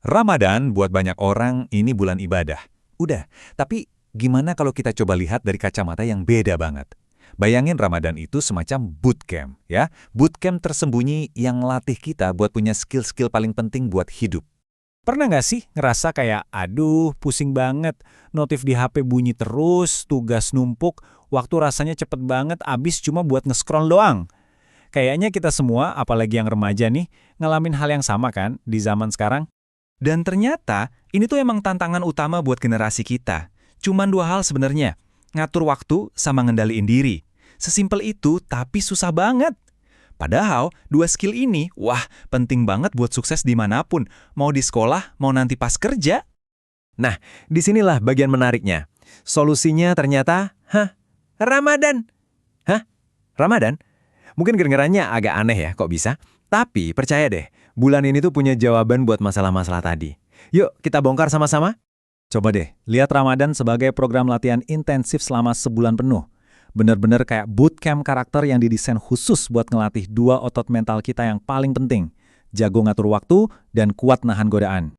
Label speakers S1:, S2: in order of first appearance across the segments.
S1: Ramadan buat banyak orang ini bulan ibadah. Udah, tapi gimana kalau kita coba lihat dari kacamata yang beda banget? Bayangin Ramadan itu semacam bootcamp, ya. Bootcamp tersembunyi yang latih kita buat punya skill-skill paling penting buat hidup.
S2: Pernah nggak sih ngerasa kayak, aduh pusing banget, notif di HP bunyi terus, tugas numpuk, waktu rasanya cepet banget abis cuma buat nge-scroll doang? Kayaknya kita semua, apalagi yang remaja nih, ngalamin hal yang sama kan di zaman sekarang?
S3: Dan ternyata, ini tuh emang tantangan utama buat generasi kita. Cuman dua hal sebenarnya, ngatur waktu sama ngendaliin diri. Sesimpel itu, tapi susah banget. Padahal, dua skill ini, wah, penting banget buat sukses dimanapun. Mau di sekolah, mau nanti pas kerja.
S4: Nah, disinilah bagian menariknya. Solusinya ternyata, Ramadan. Ramadan? Mungkin kedengarannya agak aneh ya, kok bisa? Tapi percaya deh, bulan ini tuh punya jawaban buat masalah-masalah tadi. Yuk, kita bongkar sama-sama.
S2: Coba deh, lihat Ramadan sebagai program latihan intensif selama sebulan penuh. Bener-bener kayak bootcamp karakter yang didesain khusus buat ngelatih dua otot mental kita yang paling penting. Jago ngatur waktu dan kuat nahan godaan.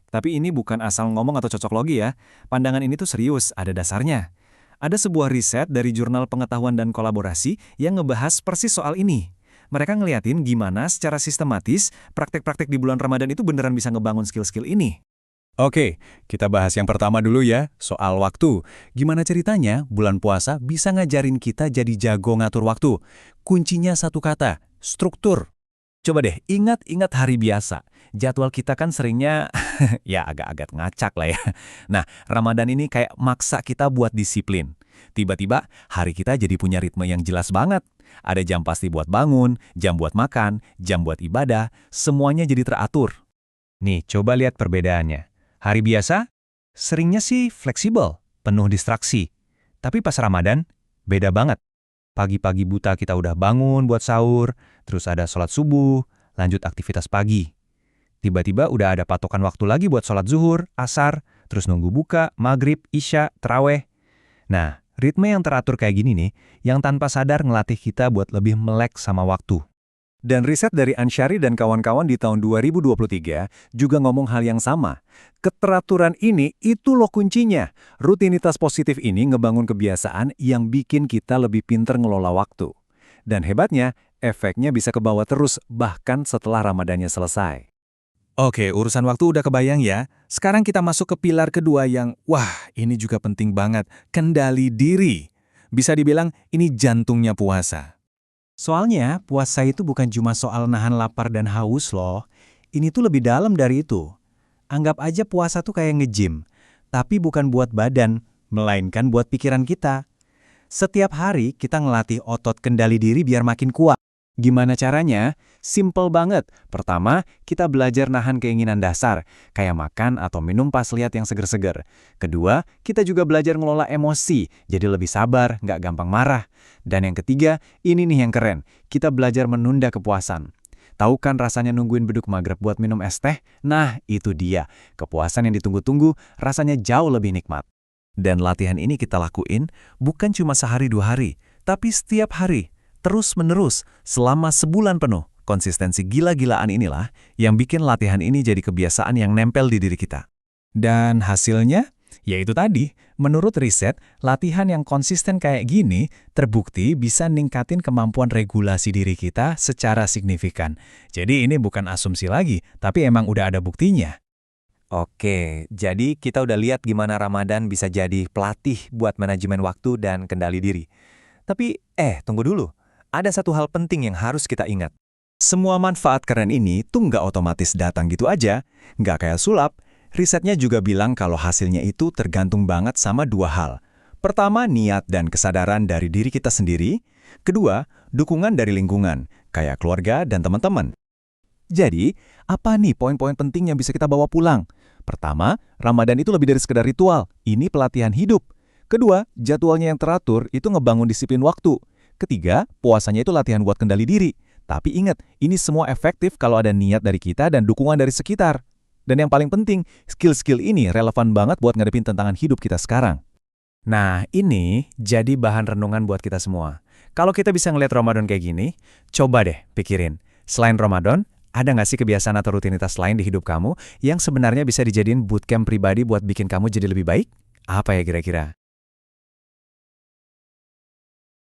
S3: Tapi ini bukan asal ngomong atau cocok logi ya. Pandangan ini tuh serius, ada dasarnya. Ada sebuah riset dari Jurnal Pengetahuan dan Kolaborasi yang ngebahas persis soal ini. Mereka ngeliatin gimana secara sistematis praktek-praktek di bulan Ramadan itu beneran bisa ngebangun skill-skill ini.
S1: Oke, kita bahas yang pertama dulu ya, soal waktu. Gimana ceritanya bulan puasa bisa ngajarin kita jadi jago ngatur waktu? Kuncinya satu kata, struktur. Coba deh, ingat-ingat hari biasa. Jadwal kita kan seringnya, ya agak-agak ngacak lah ya. Nah, Ramadan ini kayak maksa kita buat disiplin. Tiba-tiba, hari kita jadi punya ritme yang jelas banget. Ada jam pasti buat bangun, jam buat makan, jam buat ibadah, semuanya jadi teratur.
S3: Nih, coba lihat perbedaannya. Hari biasa, seringnya sih fleksibel, penuh distraksi. Tapi pas Ramadan, beda banget. Pagi-pagi buta kita udah bangun buat sahur, terus ada sholat subuh, lanjut aktivitas pagi. Tiba-tiba udah ada patokan waktu lagi buat sholat zuhur, asar, terus nunggu buka, maghrib, isya, terawih. Nah, ritme yang teratur kayak gini nih, yang tanpa sadar ngelatih kita buat lebih melek sama waktu.
S1: Dan riset dari Ansyari dan kawan-kawan di tahun 2023 juga ngomong hal yang sama. Keteraturan ini itu loh kuncinya. Rutinitas positif ini ngebangun kebiasaan yang bikin kita lebih pinter ngelola waktu. Dan hebatnya, efeknya bisa kebawa terus bahkan setelah Ramadannya selesai.
S3: Oke, urusan waktu udah kebayang ya. Sekarang kita masuk ke pilar kedua yang, wah, ini juga penting banget. Kendali diri. Bisa dibilang ini jantungnya puasa.
S2: Soalnya, puasa itu bukan cuma soal nahan lapar dan haus loh. Ini tuh lebih dalam dari itu. Anggap aja puasa tuh kayak nge-gym. Tapi bukan buat badan, melainkan buat pikiran kita. Setiap hari kita ngelatih otot kendali diri biar makin kuat. Gimana caranya? Simple banget. Pertama, kita belajar nahan keinginan dasar, kayak makan atau minum pas lihat yang seger-seger. Kedua, kita juga belajar ngelola emosi, jadi lebih sabar, nggak gampang marah. Dan yang ketiga, ini nih yang keren, kita belajar menunda kepuasan. Tahu kan rasanya nungguin beduk maghrib buat minum es teh? Nah, itu dia. Kepuasan yang ditunggu-tunggu, rasanya jauh lebih nikmat.
S1: Dan latihan ini kita lakuin bukan cuma sehari dua hari, tapi setiap hari. Terus-menerus, selama sebulan penuh. Konsistensi gila-gilaan inilah yang bikin latihan ini jadi kebiasaan yang nempel di diri kita.
S2: Dan hasilnya? Yaitu tadi, menurut riset, latihan yang konsisten kayak gini terbukti bisa ningkatin kemampuan regulasi diri kita secara signifikan. Jadi ini bukan asumsi lagi, tapi emang udah ada buktinya.
S4: Oke, jadi kita udah lihat gimana Ramadan bisa jadi pelatih buat manajemen waktu dan kendali diri. Tapi, tunggu dulu. Ada satu hal penting yang harus kita ingat. Semua manfaat keren ini tuh nggak otomatis datang gitu aja, nggak kayak sulap. Risetnya juga bilang kalau hasilnya itu tergantung banget sama dua hal. Pertama, niat dan kesadaran dari diri kita sendiri. Kedua, dukungan dari lingkungan, kayak keluarga dan teman-teman. Jadi, apa nih poin-poin penting yang bisa kita bawa pulang? Pertama, Ramadan itu lebih dari sekedar ritual. Ini pelatihan hidup. Kedua, jadwalnya yang teratur itu ngebangun disiplin waktu. Ketiga, puasanya itu latihan buat kendali diri. Tapi ingat, ini semua efektif kalau ada niat dari kita dan dukungan dari sekitar. Dan yang paling penting, skill-skill ini relevan banget buat ngadepin tantangan hidup kita sekarang.
S2: Nah, ini jadi bahan renungan buat kita semua. Kalau kita bisa ngeliat Ramadan kayak gini, coba deh pikirin. Selain Ramadan, Ada nggak sih kebiasaan atau rutinitas lain di hidup kamu yang sebenarnya bisa dijadiin bootcamp pribadi buat bikin kamu jadi lebih baik? Apa ya kira-kira?